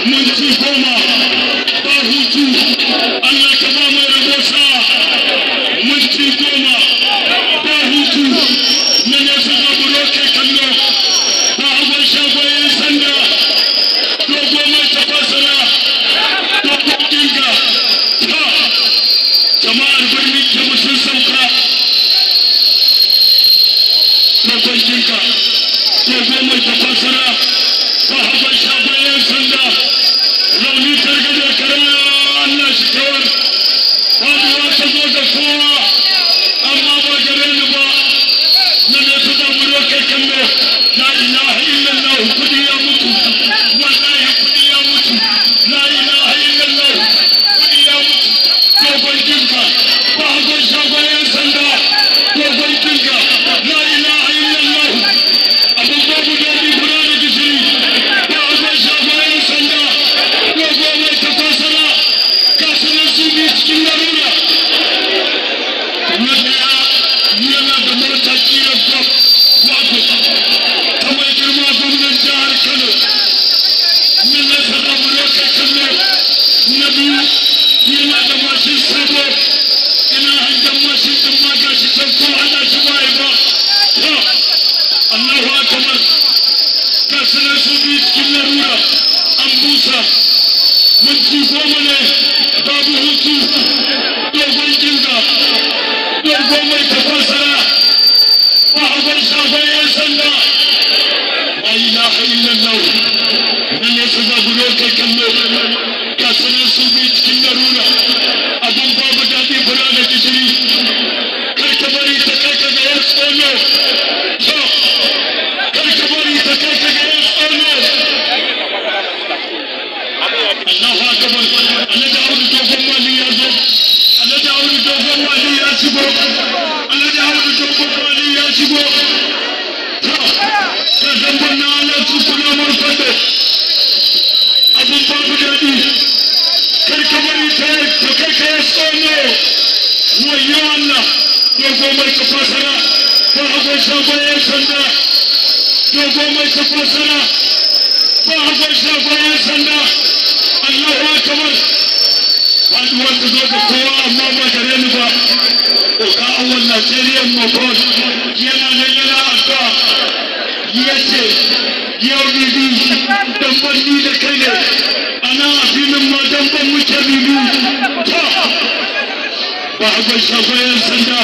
Minti 10 shigo Alhaji Ahmadu Dogo Kwali ya shigo ta damban na Allah tukuna marfado abun babu daɗi karka bari ta kai ka ya tsono wayo Allah dogo mai tafasara ba hagon shagon yan sanda dogo mai tafasara ba hagon shagon yan sanda Allahu akbar faduwar ta zo da kowa amma ba gare ni ba oga awon Najeriya mafon yana nan yana addu'a yace yau bibi damban ni da kai ne ana a filin ma damban muke bibi ba hagon shagon yan sanda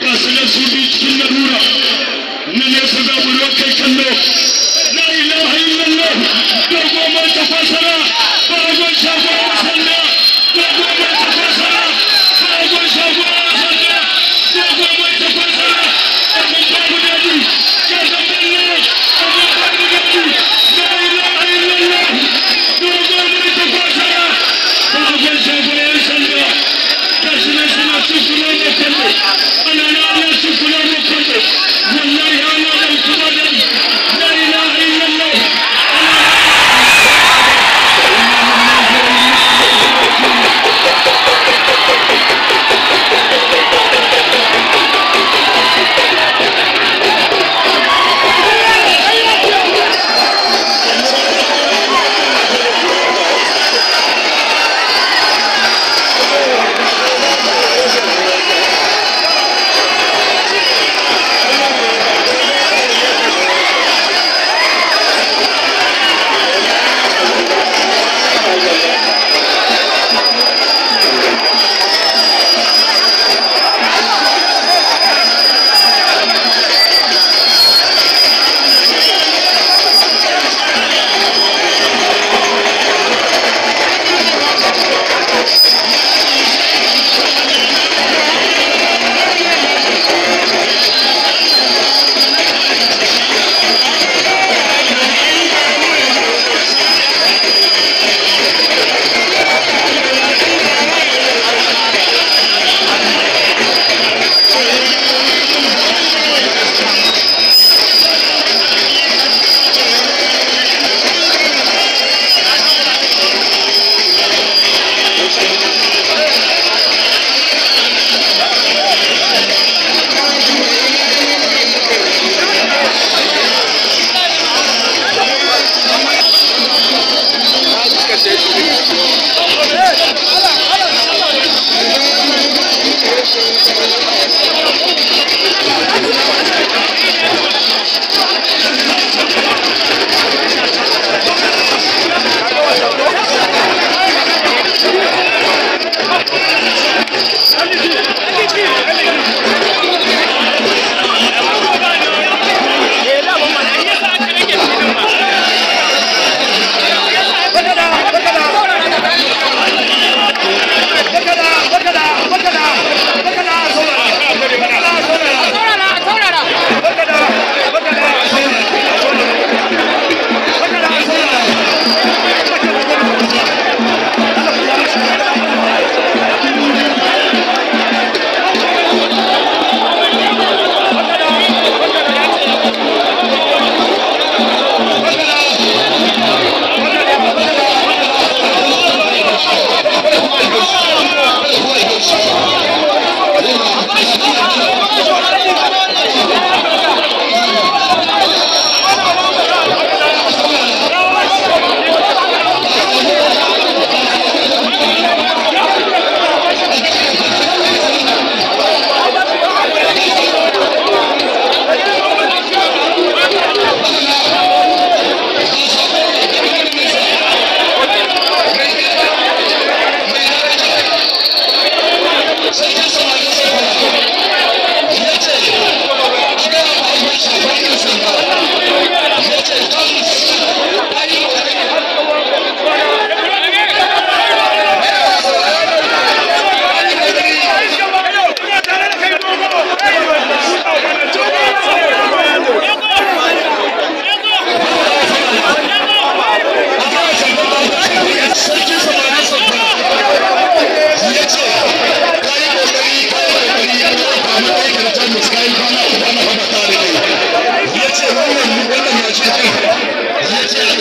ga sanar su bi cikin larura na nesa za mu kai kallo la ilaha illallah dogo mai tafasara ba hagon shagon yan sanda dogo mai tafasara ba hagon shagon yan sanda dogo mai tafasara abin babu daɗi ya zama ne abin babu daɗi la ilaha illallah dogo mai tafasara ba hagon shagon yan sanda gashi ne suna tukuna da kallo ana na ana tukuna da kallo wallahi ana da kuma daɗi la ilaha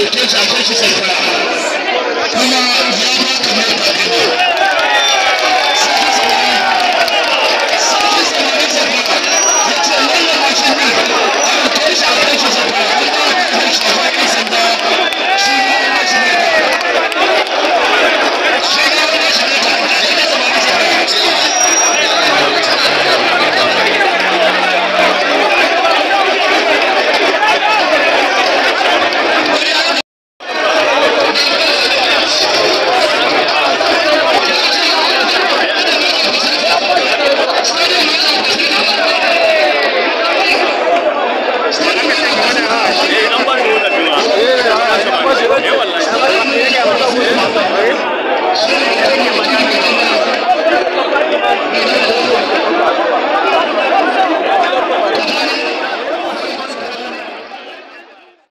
doke shi akwai shi sarfara